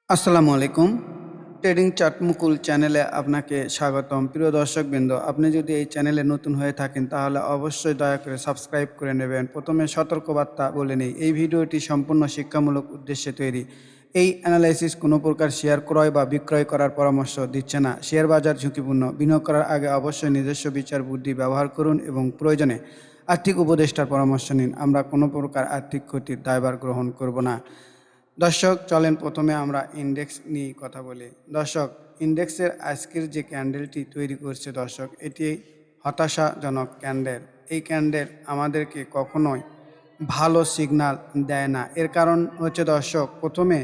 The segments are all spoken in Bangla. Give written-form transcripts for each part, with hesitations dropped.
আসসালামু আলাইকুম। ট্রেডিং চার্ট মুকুল চ্যানেলে আপনাকে স্বাগতম। প্রিয় দর্শকবৃন্দ, আপনি যদি এই চ্যানেলে নতুন হয়ে থাকেন তাহলে অবশ্যই দয়া করে সাবস্ক্রাইব করে নেবেন। প্রথমে সতর্কবার্তা বলে নেই, এই ভিডিওটি সম্পূর্ণ শিক্ষামূলক উদ্দেশ্যে তৈরি। এই অ্যানালাইসিস কোনো প্রকার শেয়ার ক্রয় বা বিক্রয় করার পরামর্শ দিচ্ছে না। শেয়ার বাজার ঝুঁকিপূর্ণ। বিনিয়োগ করার আগে অবশ্যই নিজস্ব বিচার বুদ্ধি ব্যবহার করুন এবং প্রয়োজনে আর্থিক উপদেষ্টার পরামর্শ নিন। আমরা কোনো প্রকার আর্থিক ক্ষতির দায়ভার গ্রহণ করব না। দর্শক, চলেন প্রথমে আমরা ইন্ডেক্স নিয়ে কথা বলি। দর্শক, ইন্ডেক্সের আজকের যে ক্যান্ডেলটি তৈরি করছে দর্শক, এটি হতাশাজনক ক্যান্ডেল। এই ক্যান্ডেল আমাদেরকে কখনোই ভালো সিগন্যাল দেয় না। এর কারণ হচ্ছে দর্শক, প্রথমে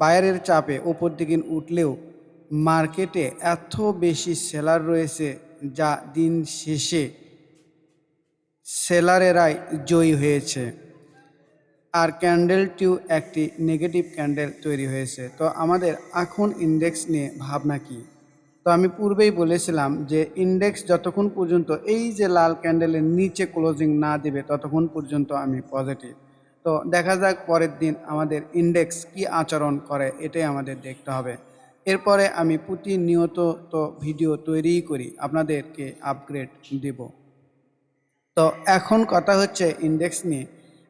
বায়ারের চাপে ওপর দিকে উঠলেও মার্কেটে এত বেশি সেলার রয়েছে, যা দিন শেষে সেলারেরাই জয়ী হয়েছে। আর ক্যান্ডেলটিও একটি নেগেটিভ ক্যান্ডেল তৈরি হয়েছে। তো আমাদের এখন ইন্ডেক্স নিয়ে ভাবনা কি? তো আমি পূর্বেই বলেছিলাম যে ইন্ডেক্স যতক্ষণ পর্যন্ত এই যে লাল ক্যান্ডেলের নিচে ক্লোজিং না দেবে ততক্ষণ পর্যন্ত আমি পজিটিভ। তো দেখা যাক পরের দিন আমাদের ইন্ডেক্স কি আচরণ করে, এটাই আমাদের দেখতে হবে। এরপরে আমি প্রতিনিয়ত তো ভিডিও তৈরিই করি, আপনাদেরকে আপগ্রেড দেব। তো এখন কথা হচ্ছে ইন্ডেক্স নিয়ে,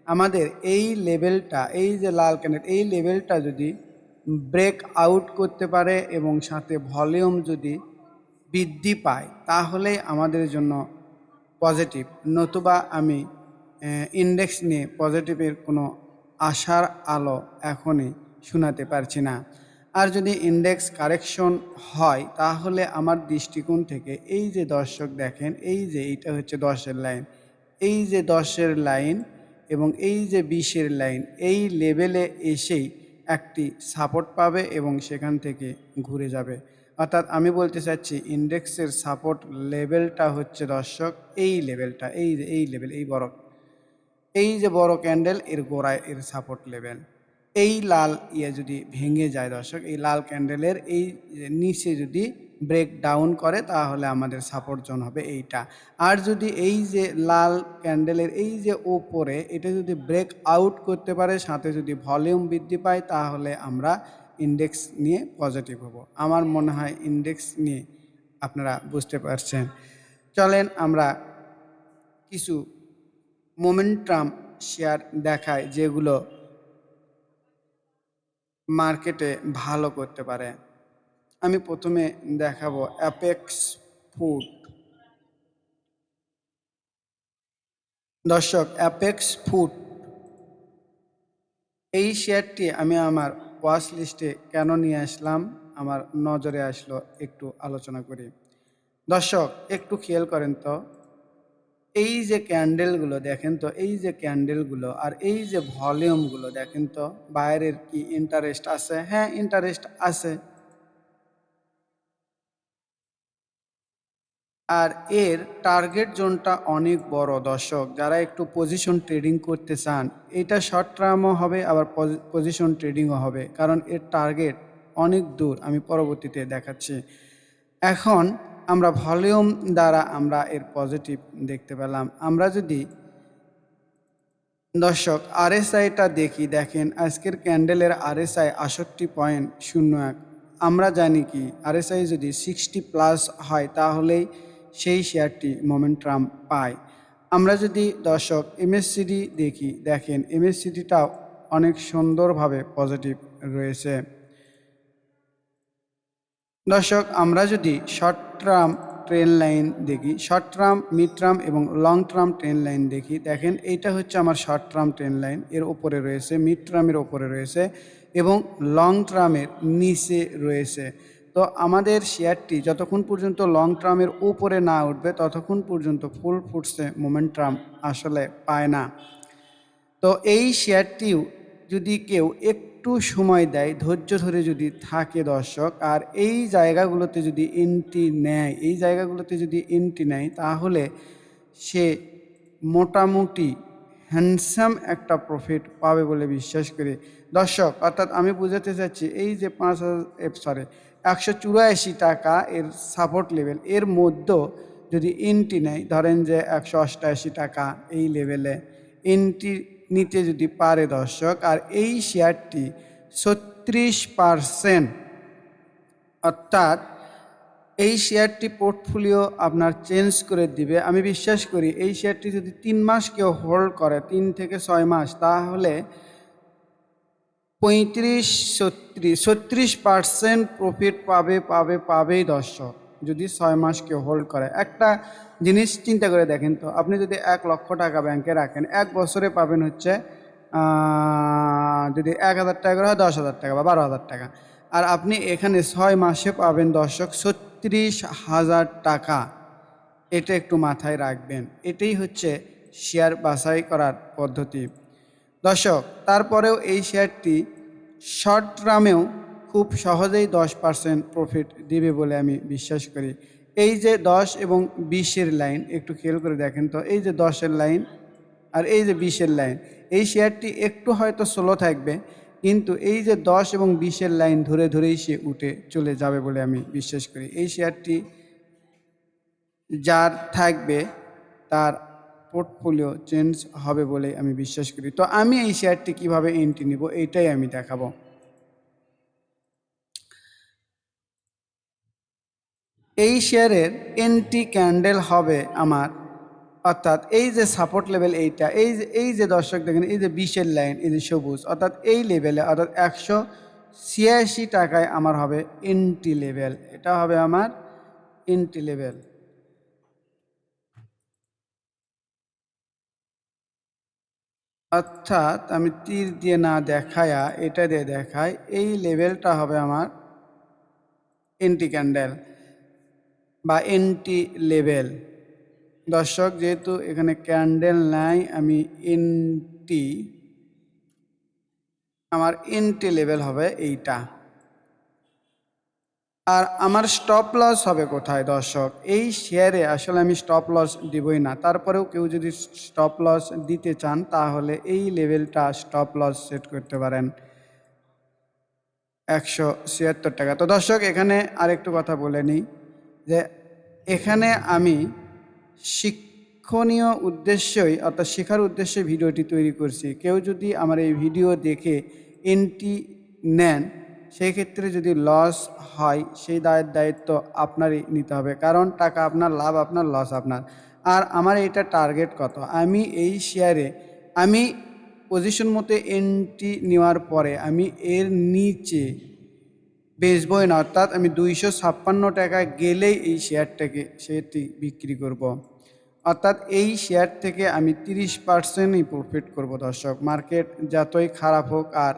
আমাদের এই লেভেলটা, এই যে লাল ক্যান্ডেল, এই লেভেলটা যদি ব্রেক আউট করতে পারে এবং সাথে ভলিউম যদি বৃদ্ধি পায় তাহলেই আমাদের জন্য পজিটিভ। নতুবা আমি ইন্ডেক্স নিয়ে পজিটিভের কোনো আশার আলো এখনই শোনাতে পারছি না। আর যদি ইন্ডেক্স কারেকশন হয় তাহলে আমার দৃষ্টিকোণ থেকে এই যে দর্শক দেখেন, এই যে এইটা হচ্ছে 10-এর লাইন, এই যে 10-এর লাইন এবং এই যে 20-এর লাইন, এই লেভেলে এসেই একটি সাপোর্ট পাবে এবং সেখান থেকে ঘুরে যাবে। অর্থাৎ আমি বলতে চাচ্ছি ইন্ডেক্সের সাপোর্ট লেভেলটা হচ্ছে দর্শক এই লেভেলটা, এই লেভেল, এই যে বড় ক্যান্ডেল এর গোড়ায় এর সাপোর্ট লেভেল। এই লাল যদি ভেঙে যায় দর্শক, এই লাল ক্যান্ডেলের এই নিচে যদি ব্রেক ডাউন করে তাহলে আমাদের সাপোর্ট জোন হবে এইটা। আর যদি এই যে লাল ক্যান্ডেলের এই যে ওপরে এটা যদি ব্রেক আউট করতে পারে, সাথে যদি ভলিউম বৃদ্ধি পায়, তাহলে আমরা ইন্ডেক্স নিয়ে পজিটিভ হব। আমার মনে হয় ইন্ডেক্স নিয়ে আপনারা বুঝতে পারছেন। চলেন আমরা কিছু মোমেন্টাম শেয়ার দেখায় যেগুলো মার্কেটে ভালো করতে পারে। আমি প্রথমে দেখাবো অ্যাপেক্স ফুড। দর্শক, অ্যাপেক্স ফুড এই শেয়ারটি আমি আমার ওয়াচ লিস্টে কেন নিয়ে আসলাম, আমার নজরে আসলো, একটু আলোচনা করি। দর্শক, একটু খেয়াল করেন তো, এই যে ক্যান্ডেলগুলো দেখেন তো, এই যে ক্যান্ডেলগুলো আর এই যে ভলিউমগুলো দেখেন তো, বাইরের কি ইন্টারেস্ট আছে? হ্যাঁ, ইন্টারেস্ট আছে। আর এর টার্গেট জোনটা অনেক বড় দর্শক। যারা একটু পজিশন ট্রেডিং করতে চান, এটা শর্ট টার্মও হবে আবার পজিশন ট্রেডিংও হবে, কারণ এর টার্গেট অনেক দূর। আমি পরবর্তীতে দেখাচ্ছি। এখন আমরা ভলিউম দ্বারা আমরা এর পজিটিভ দেখতে পেলাম। আমরা যদি দর্শক আরএসআইটা দেখি, দেখেন আজকের ক্যান্ডেলের আরএসআই 68.01। আমরা জানি কি আরএসআই যদি 60+ হয় তাহলেই সেই শেয়ারটি মোমেন্টাম পায়। আমরা যদি দর্শক এমএসসিডি দেখি, দেখেন এমএসসিডিটাও অনেক সুন্দরভাবে পজিটিভ রয়েছে। দর্শক, আমরা যদি শর্ট টার্ম ট্রেন লাইন দেখি, শর্ট টার্ম, মিড টার্ম এবং লং টার্ম ট্রেন লাইন দেখি, দেখেন এইটা হচ্ছে আমার শর্ট টার্ম ট্রেন লাইন, এর ওপরে রয়েছে, মিড টার্মের ওপরে রয়েছে এবং লং টার্মের নিচে রয়েছে। তো আমাদের শেয়ারটি যতক্ষণ পর্যন্ত লং টার্মের উপরে না উঠবে ততক্ষণ পর্যন্ত ফুল ফুটসে মোমেন্টাম আসলে পায় না। তো এই শেয়ারটিও যদি কেউ একটু সময় দেয়, ধৈর্য ধরে যদি থাকে দর্শক, আর এই জায়গাগুলোতে যদি এন্ট্রি নেয়, এই জায়গাগুলোতে যদি এন্ট্রি নেয় তাহলে সে মোটামুটি হ্যান্ডসাম একটা প্রফিট পাবে বলে বিশ্বাস করি দর্শক। অর্থাৎ আমি বুঝাতে চাচ্ছি এই যে 184 টাকা এর সাপোর্ট লেভেল, এর মধ্যে যদি এন্ট্রি নেয়, ধরেন যে 188 টাকা এই লেভেলে এন্ট্রি নিতে যদি পারে দর্শক, আর এই শেয়ারটি 36%। অর্থাৎ এই শেয়ারটি পোর্টফোলিও আপনার চেঞ্জ করে দিবে। আমি বিশ্বাস করি এই শেয়ারটি যদি 3 মাস কেউ হোল্ড করে, 3 থেকে 6 মাস, তাহলে 36% প্রফিট পাবেই দর্শক, যদি 6 মাস কেউ হোল্ড করে। একটা জিনিস চিন্তা করে দেখেন তো, আপনি যদি 1 লক্ষ টাকা ব্যাংকে রাখেন, 1 বছরে পাবেন হচ্ছে যদি 1,000 টাকা করে হয় 10,000 টাকা বা 12,000 টাকা। আর আপনি এখানে 6 মাসে পাবেন দর্শক 36,000 টাকা। এটা একটু মাথায় রাখবেন। এটাই হচ্ছে শেয়ার বাছাই করার পদ্ধতি দর্শক। তারপরেও এই শেয়ারটি শর্ট টার্মেও খুব সহজেই 10% প্রফিট দিবে বলে আমি বিশ্বাস করি। এই যে 10 এবং 20-এর লাইন একটু খেয়াল করে দেখেন তো, এই যে 10-এর লাইন আর এই যে 20-এর লাইন, এই শেয়ারটি একটু হয়তো স্লো থাকবে, কিন্তু এই যে 10 এবং 20-এর লাইন ধরে ধরেই সে উঠে চলে যাবে বলে আমি বিশ্বাস করি। এই শেয়ারটি যার থাকবে তার পোর্টফোলিও চেঞ্জ হবে বলে আমি বিশ্বাস করি। তো আমি এই শেয়ারটি কিভাবে এন্ট্রি নিব এইটাই আমি দেখাবো। এই শেয়ারের এন্ট্রি ক্যান্ডেল হবে আমার, অর্থাৎ এই যে সাপোর্ট লেভেল এইটা, এই যে দর্শক দেখেন, এই যে 20-এর লাইন, এই যে সবুজ, অর্থাৎ এই লেভেলে, অর্থাৎ 186 টাকায় আমার হবে এন্ট্রি লেভেল। এটা হবে আমার এন্ট্রি লেভেল। অর্থাৎ আমি তীর দিয়ে না দেখায়া এটা দিয়ে দেখাই, এই লেভেলটা হবে আমার এন্ট্রি ক্যান্ডেল বা এন্ট্রি লেভেল। দর্শক যেহেতু এখানে ক্যান্ডেল নাই, আমি আমার এন্ট্রি লেভেল হবে এইটা। আর আমার স্টপ লস হবে কোথায় দর্শক? এই শেয়ারে আসলে আমি স্টপ লস দিবই না, তারপরেও কেউ যদি স্টপ লস দিতে চান তাহলে এই লেভেলটা স্টপ লস সেট করতে পারেন 176 টাকা। তো দর্শক এখানে আরেকটু কথা বলে নিই যে এখানে আমি শিক্ষণীয় উদ্দেশ্যই, অর্থাৎ শেখার উদ্দেশ্যে ভিডিওটি তৈরি করছি। কেউ যদি আমার এই ভিডিও দেখে এন্ট্রি নেন, সেই ক্ষেত্রে যদি লস হয় সেই দায়িত্ব আপনারই নিতে হবে, কারণ টাকা আপনার, লাভ আপনার, লস আপনার। আর আমার এইটা টার্গেট কত, আমি এই শেয়ারে আমি পজিশন মতো এন্ট্রি নেওয়ার পরে আমি এর নিচে বেচবই না, অর্থাৎ আমি 256 টাকা গেলেই এই শেয়ারটি বিক্রি করব। অর্থাৎ এই শেয়ার থেকে আমি 30%ই প্রফিট করব দর্শক, মার্কেট যতই খারাপ হোক আর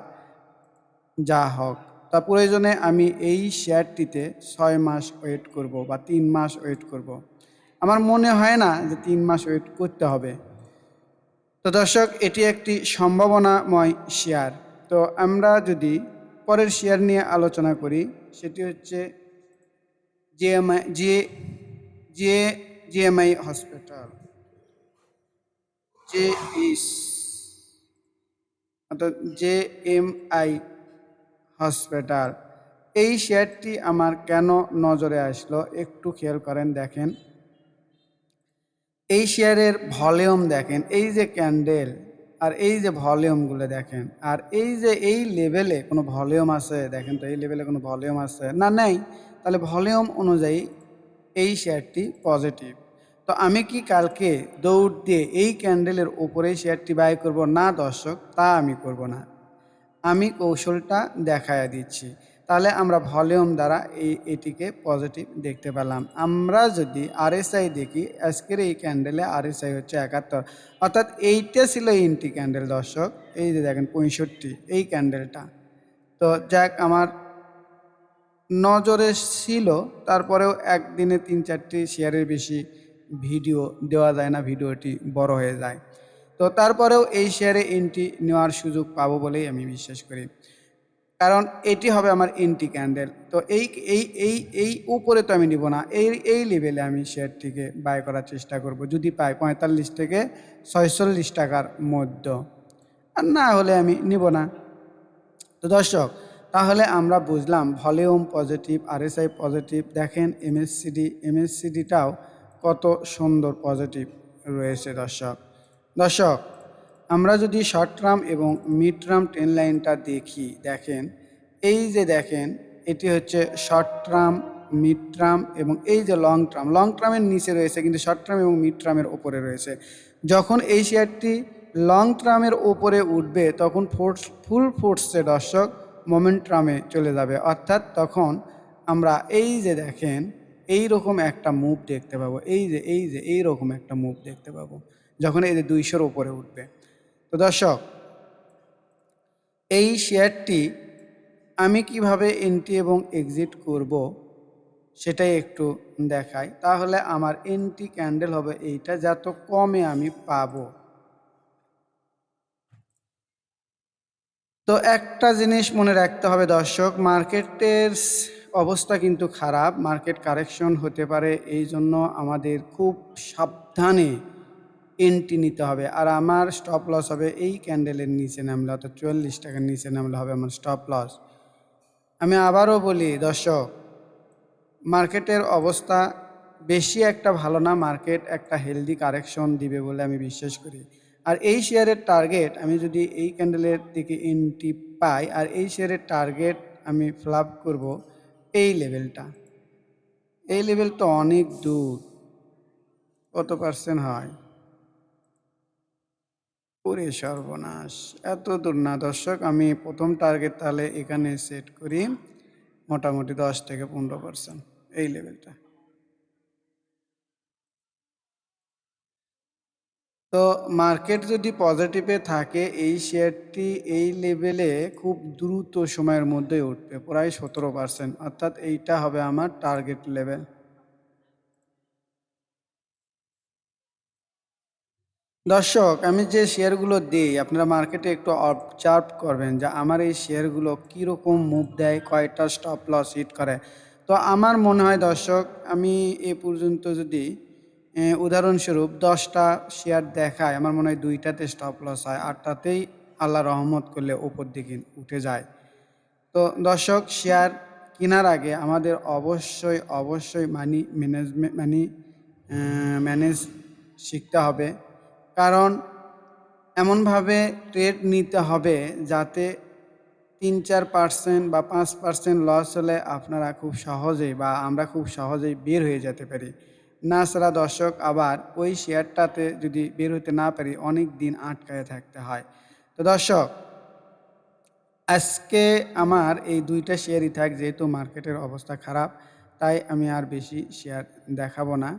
যা হোক। তা প্রয়োজনে আমি এই শেয়ারটিতে 6 মাস ওয়েট করব বা 3 মাস ওয়েট করব। আমার মনে হয় না যে 3 মাস ওয়েট করতে হবে। তো দর্শক এটি একটি সম্ভাবনাময় শেয়ার। তো আমরা যদি পরের শেয়ার নিয়ে আলোচনা করি, সেটি হচ্ছে জিএমআই জিএমআই হসপিটাল, জেইস, অর্থাৎ জেএমআই হসপিটাল। এই শেয়ারটি আমার কেন নজরে আসলো একটু খেয়াল করেন, দেখেন এই শেয়ারের ভলিউম দেখেন, এই যে ক্যান্ডেল আর এই যে ভলিউমগুলো দেখেন, আর এই যে এই লেভেলে কোনো ভলিউম আছে দেখেন তো, এই লেভেলে কোনো ভলিউম আছে না? নেই। তাহলে ভলিউম অনুযায়ী এই শেয়ারটি পজিটিভ। তো আমি কি কালকে দৌড় দিয়ে এই ক্যান্ডেলের ওপরেই শেয়ারটি বাই করব? না দর্শক, তা আমি করব না। আমি কৌশলটা দেখায়া দিচ্ছি। তাহলে আমরা ভলিউম দ্বারা এটিকে পজিটিভ দেখতে পেলাম। আমরা যদি আরএসআই দেখি, আজকের এই ক্যান্ডেলে আরএসআই হচ্ছে 71, অর্থাৎ এইটা ছিল এন্ট্রি ক্যান্ডেল দর্শক। এই যে দেখেন 65, এই ক্যান্ডেলটা। তো যাক, আমার নজরে ছিল, তারপরেও একদিনে 3-4টি শেয়ারের বেশি ভিডিও দেওয়া যায় না, ভিডিওটি বড় হয়ে যায়। তো তারপরেও এই শেয়ারে এন্ট্রি নেওয়ার সুযোগ পাবো বলেই আমি বিশ্বাস করি, কারণ এটি হবে আমার এন্ট্রি ক্যান্ডেল। তো এই এই এই এই উপরে তো আমি নিব না, এই লেভেলে আমি শেয়ারটিকে বাই করার চেষ্টা করব, যদি পাই 45 থেকে 46 টাকার মধ্যে, আর না হলে আমি নিব না। তো দর্শক তাহলে আমরা বুঝলাম ভলিউম পজিটিভ, আরএসআই পজিটিভ, দেখেন এমএসসিডিটাও কত সুন্দর পজিটিভ রয়েছে দর্শক। আমরা যদি শর্ট টার্ম এবং মিড টার্ম ট্রেন্ড লাইনটা দেখেন এই যে দেখেন এটি হচ্ছে শর্ট টার্ম, মিড টার্ম এবং এই যে লং টার্ম। লং টার্মের নিচে রয়েছে কিন্তু শর্ট টার্ম এবং মিড টার্মের ওপরে রয়েছে। যখন এই শেয়ারটি লং টার্মের ওপরে উঠবে তখন ফুল ফোর্সে দর্শক মোমেন্টামে চলে যাবে, অর্থাৎ তখন আমরা এই যে দেখেন এই রকম একটা মুভ দেখতে পাবো, এই রকম একটা মুভ দেখতে পাবো যখন এই যে 200-র উপরে উঠবে। তো দর্শক, এই শেয়ারটি আমি কিভাবে এন্ট্রি এবং এক্সিট করব সেটাই একটু দেখাই। তাহলে আমার এন্ট্রি ক্যান্ডেল হবে এইটা, যত কমে আমি পাবো। তো একটা জিনিস মনে রাখতে হবে দর্শক, মার্কেটের অবস্থা কিন্তু খারাপ, মার্কেট কারেকশন হতে পারে, এই জন্য আমাদের খুব সাবধানে এন্ট্রি নিতে হবে। আর আমার স্টপ লস হবে এই ক্যান্ডেলের নিচে নামলে, অর্থাৎ 44 টাকার নিচে নামলে হবে আমার স্টপ লস। আমি আবারও বলি দর্শক, মার্কেটের অবস্থা বেশি একটা ভালো না, মার্কেট একটা হেলদি কারেকশন দিবে বলে আমি বিশ্বাস করি। আর এই শেয়ারের টার্গেট আমি যদি এই ক্যান্ডেলের দিকে এন্ট্রি পাই, আর এই শেয়ারের টার্গেট আমি ফ্লাপ করব এই লেভেলটা। এই লেভেল তো অনেক দূর, কত পার্সেন্ট হয়? ওরে সর্বনাশ, এত দূর না দর্শক। আমি প্রথম টার্গেট তাহলে এখানে সেট করি মোটামুটি 10 থেকে 15% এই লেভেলটা। তো মার্কেট যদি পজিটিভে থাকে এই শেয়ারটি এই লেভেলে খুব দ্রুত সময়ের মধ্যে উঠবে, প্রায় 17%, অর্থাৎ এইটা হবে আমার টার্গেট লেভেল। দর্শক, আমি যে শেয়ারগুলো দিই আপনারা মার্কেটে একটু অবজার্ভ করবেন যে আমার এই শেয়ারগুলো কীরকম মুভ দেয়, কয়টা স্টপ লস হিট করে। তো আমার মনে হয় দর্শক, আমি এ পর্যন্ত যদি উদাহরণস্বরূপ 10টা শেয়ার দেখায়, আমার মনে হয় 2টাতে স্টপ লস হয়, 8টাতেই আল্লাহ রহমত করলে ওপর দিকে উঠে যায়। তো দর্শক, শেয়ার কেনার আগে আমাদের অবশ্যই মানি ম্যানেজমেন্ট ম্যানেজ শিখতে হবে। কারণ এমনভাবে ট্রেড নিতে হবে যাতে 3-4% বা 5% লস হলে আপনারা খুব সহজেই বা আমরা খুব সহজেই বের হয়ে যেতে পারি। না ছাড়া দর্শক আবার ওই শেয়ারটাতে যদি বের হতে না পারি অনেক দিন আটকায় থাকতে হয়। তো দর্শক, আজকে আমার এই 2টা শেয়ারই থাক, যেহেতু মার্কেটের অবস্থা খারাপ তাই আমি আর বেশি শেয়ার দেখাবো না।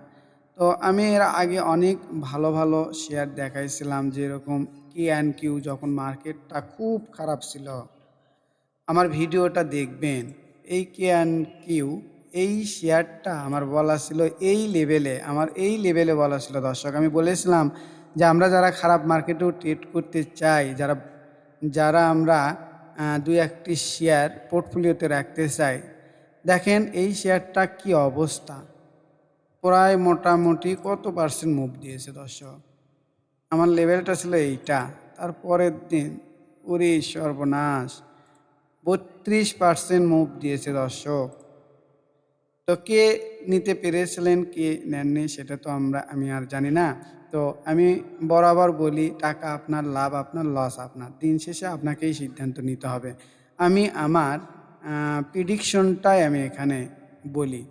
তো আমি এর আগে অনেক ভালো শেয়ার দেখাইছিলাম, যেরকম K&Q, যখন মার্কেটটা খুব খারাপ ছিল। আমার ভিডিওটা দেখবেন। এই K&Q এই শেয়ারটা আমার বলা ছিল এই লেভেলে বলা ছিল দর্শক। আমি বলেছিলাম যে আমরা যারা খারাপ মার্কেটেও ট্রেড করতে চাই, যারা যারা আমরা 2-1টি শেয়ার পোর্টফোলিওতে রাখতে চাই, দেখেন এই শেয়ারটা কি অবস্থা, প্রায় মোটামুটি কত পার্সেন্ট মুভ দিয়েছে দর্শক। আমার লেভেলটা ছিল এইটা, তারপরের দিন ওরে সর্বনাশ 32% মুভ দিয়েছে দর্শক। তো কে নিতে পেরেছিলেন, কে নেননি সেটা তো আমি আর জানি না। তো আমি বরাবর বলি, টাকা আপনার, লাভ আপনার, লস আপনার, দিন শেষে আপনাকেই সিদ্ধান্ত নিতে হবে। আমি আমার প্রিডিকশনটাই আমি এখানে বলি।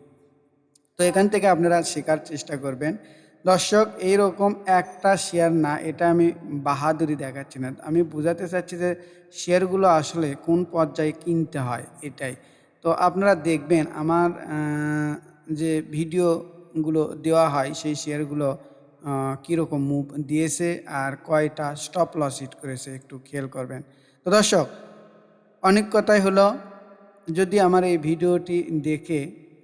তো এখান থেকে আপনারা শেখার চেষ্টা করবেন দর্শক। এইরকম একটা শেয়ার না, এটা আমি বাহাদুরি দেখাচ্ছি না, আমি বোঝাতে চাচ্ছি যে শেয়ারগুলো আসলে কোন পর্যায়ে কিনতে হয় এটাই। তো আপনারা দেখবেন আমার যে ভিডিওগুলো দেওয়া হয় সেই শেয়ারগুলো কীরকম মুভ দিয়েছে আর কয়টা স্টপ লস হিট করেছে একটু খেয়াল করবেন। তো দর্শক, অনেক কথাই হলো, যদি আমার এই ভিডিওটি দেখে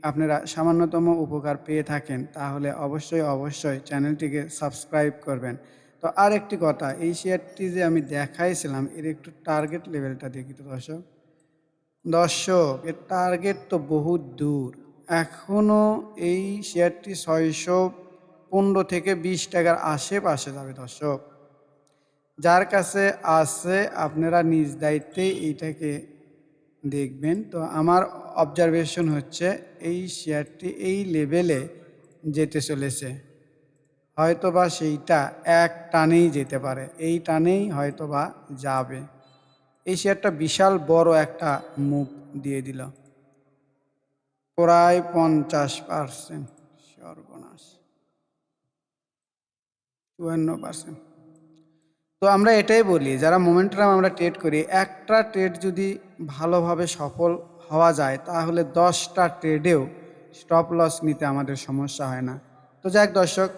আপনারা সামান্যতম উপকার পেয়ে থাকেন তাহলে অবশ্যই চ্যানেলটিকে সাবস্ক্রাইব করবেন। তো আর একটি কথা, এই শেয়ারটি যে আমি দেখাইছিলাম এর একটু টার্গেট লেভেলটা দেখি। তো দর্শক এর টার্গেট তো বহুত দূর, এখনও এই শেয়ারটি 615 থেকে 20 টাকার আশেপাশে যাবে দর্শক। যার কাছে আছে আপনারা নিজ দায়িত্বে এইটাকে দেখবেন। তো আমার অবজারভেশন হচ্ছে এই শেয়ারটি এই লেভেলে যেতে চলেছে। হয়তোবা সেইটা এক টানেই যেতে পারে, এই টানেই হয়তোবা যাবে। এই শেয়ারটা বিশাল বড় একটা মুভ দিয়ে দিল, প্রায় 50%। সর্বনাশ, 54%। তো আমরা এটাই বলি, যারা মোমেন্টাম আমরা ট্রেড করি, একটা ট্রেড যদি ভালোভাবে সফল হওয়া যায় তাহলে 10টা ট্রেডেও স্টপ লস নিতে আমাদের সমস্যা হয় না। তো যাক দর্শক,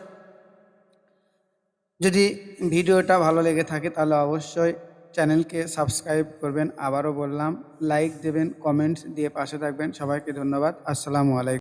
যদি ভিডিওটা ভালো লেগে থাকে তাহলে অবশ্যই চ্যানেলকে সাবস্ক্রাইব করবেন। আবারও বললাম, লাইক দেবেন, কমেন্টস দিয়ে পাশে থাকবেন। সবাইকে ধন্যবাদ। আসসালামু আলাইকুম।